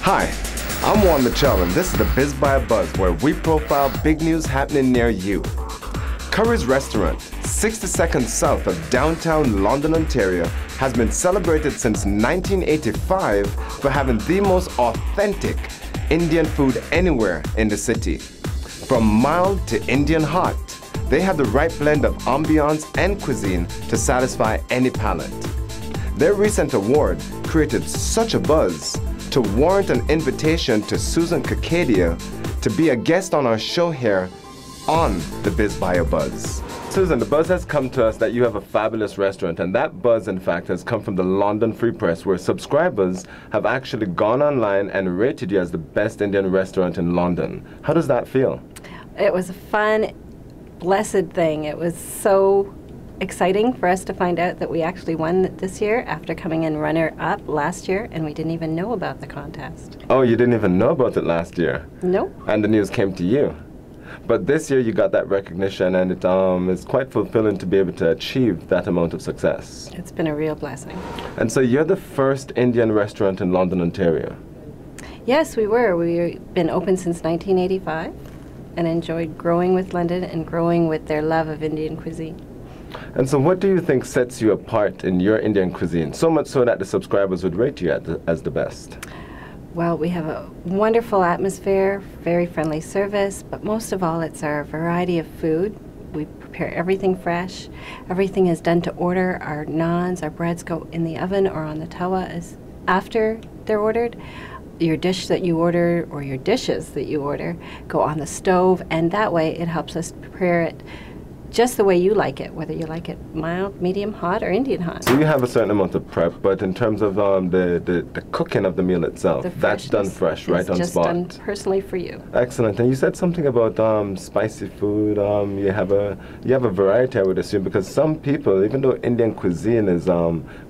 Hi, I'm Juan Michel, and this is the Biz by a Buzz, where we profile big news happening near you. Curry's Restaurant, 60 seconds south of downtown London, Ontario, has been celebrated since 1985 for having the most authentic Indian food anywhere in the city. From mild to Indian hot, they have the right blend of ambiance and cuisine to satisfy any palate. Their recent award created such a buzz to warrant an invitation to Susan Kukadia to be a guest on our show here on the Biz by a Buzz. Susan, the buzz has come to us that you have a fabulous restaurant, and that buzz, in fact, has come from the London Free Press, where subscribers have actually gone online and rated you as the best Indian restaurant in London. How does that feel? It was a fun, blessed thing. It was so exciting for us to find out that we actually won this year after coming in runner-up last year, and we didn't even know about the contest. Oh, you didn't even know about it last year? No. And the news came to you. But this year you got that recognition, and it is quite fulfilling to be able to achieve that amount of success. It's been a real blessing. And so you're the first Indian restaurant in London, Ontario. Yes, we were. We've been open since 1985 and enjoyed growing with London and growing with their love of Indian cuisine. And so what do you think sets you apart in your Indian cuisine, so much so that the subscribers would rate you as the best? Well, we have a wonderful atmosphere, very friendly service, but most of all, it's our variety of food. We prepare everything fresh. Everything is done to order. Our naans, our breads go in the oven or on the tawa after they're ordered. Your dish that you order, or your dishes that you order, go on the stove, and that way it helps us prepare it just the way you like it, whether you like it mild, medium, hot, or Indian hot. So you have a certain amount of prep, but in terms of the cooking of the meal itself, that's done fresh, right on just spot. done personally for you. Excellent. And you said something about spicy food. You have a variety, I would assume, because some people, even though Indian cuisine is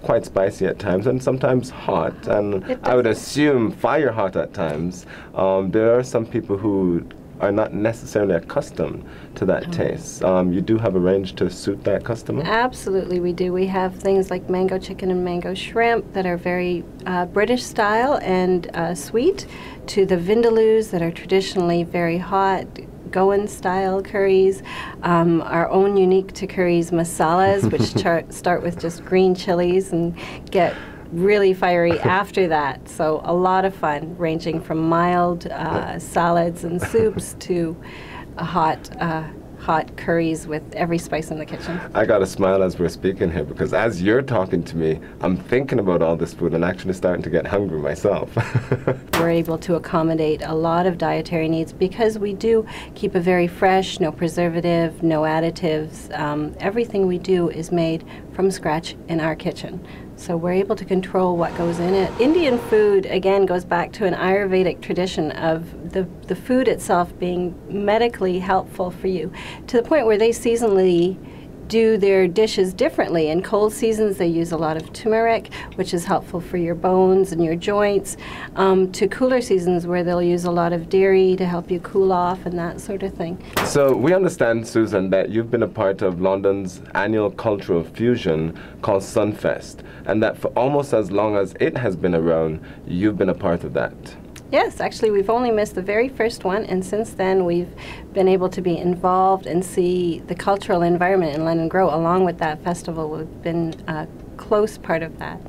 quite spicy at times and sometimes hot, and I would assume fire hot at times, there are some people who are not necessarily accustomed to that taste. You do have a range to suit that customer? Absolutely, we do. We have things like mango chicken and mango shrimp that are very British style and sweet, to the vindaloos that are traditionally very hot, Goan style curries, our own unique to curries masalas, which start with just green chilies and get really fiery after that. So a lot of fun, ranging from mild salads and soups to hot curries with every spice in the kitchen. I got a smile as we're speaking here, because as you're talking to me, I'm thinking about all this food and actually starting to get hungry myself. We're able to accommodate a lot of dietary needs because we do keep a very fresh, no preservative, no additives. Everything we do is made from scratch in our kitchen. So we're able to control what goes in it. Indian food, again, goes back to an Ayurvedic tradition of the food itself being medically helpful for you, to the point where they seasonally do their dishes differently. In cold seasons, they use a lot of turmeric, which is helpful for your bones and your joints, to cooler seasons where they'll use a lot of dairy to help you cool off and that sort of thing. So we understand, Susan, that you've been a part of London's annual cultural fusion called Sunfest, and that for almost as long as it has been around, you've been a part of that. Yes, actually we've only missed the very first one, and since then we've been able to be involved and see the cultural environment in London grow along with that festival. We've been a close part of that.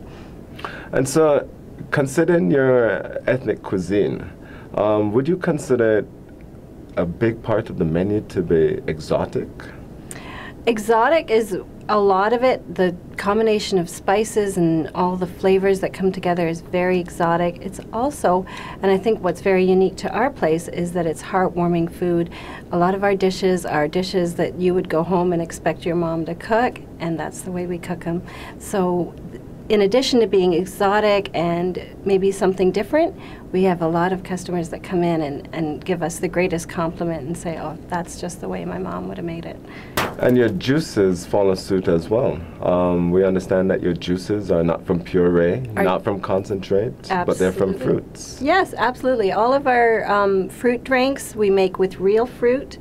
And so, considering your ethnic cuisine, would you consider a big part of the menu to be exotic? Exotic is a lot of it. The combination of spices and all the flavors that come together is very exotic. It's also, and I think what's very unique to our place, is that it's heartwarming food. A lot of our dishes are dishes that you would go home and expect your mom to cook, and that's the way we cook them. So in addition to being exotic and maybe something different, we have a lot of customers that come in and give us the greatest compliment and say, oh, that's just the way my mom would have made it. And your juices follow suit as well. We understand that your juices are not from puree, not from concentrate, but they're from fruits. Yes, absolutely. All of our fruit drinks we make with real fruit.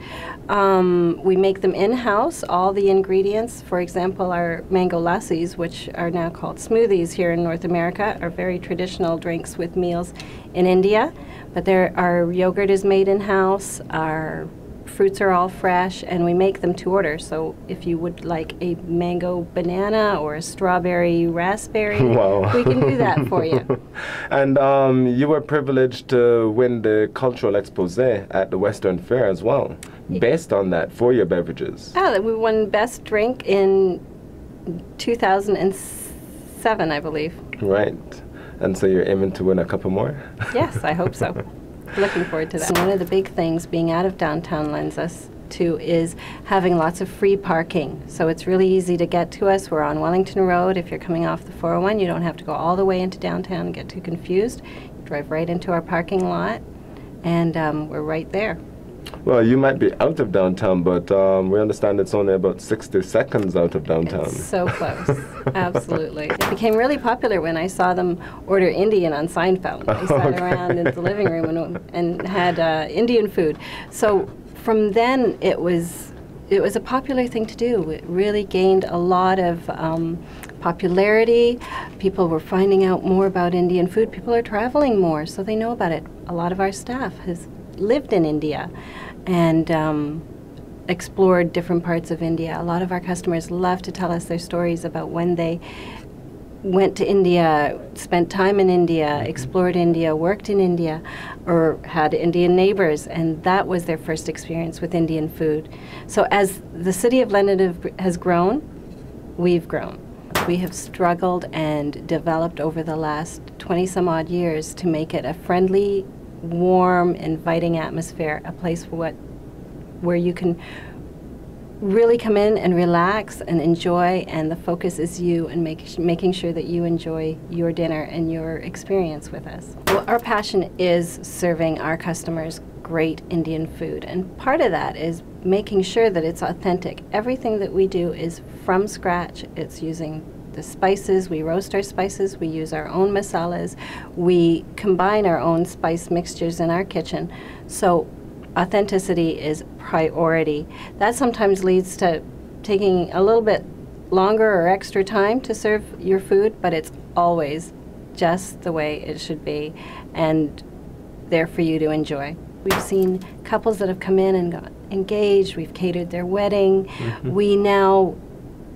We make them in-house, all the ingredients. For example, our mango lassis, which are now called smoothies here in North America, are very traditional drinks with meals in India, but our yogurt is made in-house, our fruits are all fresh, and we make them to order. So if you would like a mango banana or a strawberry raspberry, wow. we can do that for you. And you were privileged to win the cultural expose at the Western Fair as well, based on that, for your beverages. Yeah, we won Best Drink in 2007, I believe. Right. And so you're aiming to win a couple more? Yes, I hope so. Looking forward to that. One of the big things being out of downtown lends us to is having lots of free parking. So it's really easy to get to us. We're on Wellington Road. If you're coming off the 401, you don't have to go all the way into downtown and get too confused. You drive right into our parking lot, and we're right there. Well, you might be out of downtown, but we understand it's only about 60 seconds out of downtown. It's so close. Absolutely. It became really popular when I saw them order Indian on Seinfeld. They sat around in the living room and had Indian food. So from then, it was a popular thing to do. It really gained a lot of popularity. People were finding out more about Indian food. People are traveling more, so they know about it. A lot of our staff has lived in India and explored different parts of India. A lot of our customers love to tell us their stories about when they went to India, spent time in India, explored India, worked in India, or had Indian neighbors, and that was their first experience with Indian food. So as the city of London has grown, we've grown. We have struggled and developed over the last 20-some-odd years to make it a friendly, warm, inviting atmosphere, a place where you can really come in and relax and enjoy, and the focus is you and making sure that you enjoy your dinner and your experience with us. Well, our passion is serving our customers great Indian food, and part of that is making sure that it's authentic. Everything that we do is from scratch. It's using the spices, we roast our spices, we use our own masalas, we combine our own spice mixtures in our kitchen. So authenticity is priority. That sometimes leads to taking a little bit longer or extra time to serve your food, but it's always just the way it should be and there for you to enjoy. We've seen couples that have come in and got engaged, we've catered their wedding. We now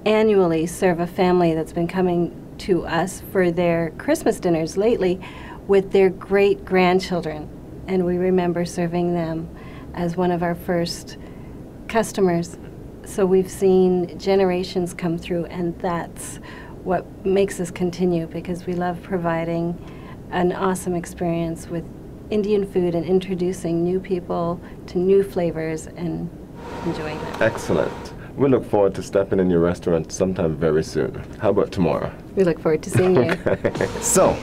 annually serve a family that's been coming to us for their Christmas dinners lately with their great-grandchildren, and we remember serving them as one of our first customers. So we've seen generations come through, and that's what makes us continue, because we love providing an awesome experience with Indian food and introducing new people to new flavors and enjoying them. Excellent. We look forward to stepping in your restaurant sometime very soon. How about tomorrow? We look forward to seeing you. So,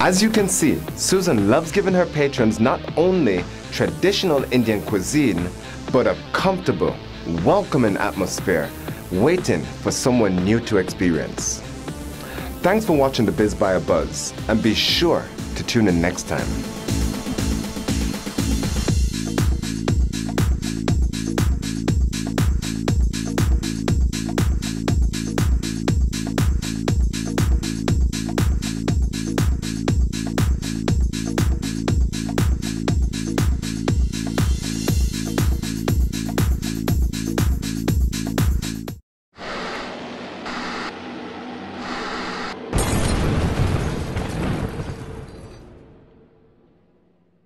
as you can see, Susan loves giving her patrons not only traditional Indian cuisine, but a comfortable, welcoming atmosphere, waiting for someone new to experience. Thanks for watching the Biz by a Buzz, and be sure to tune in next time.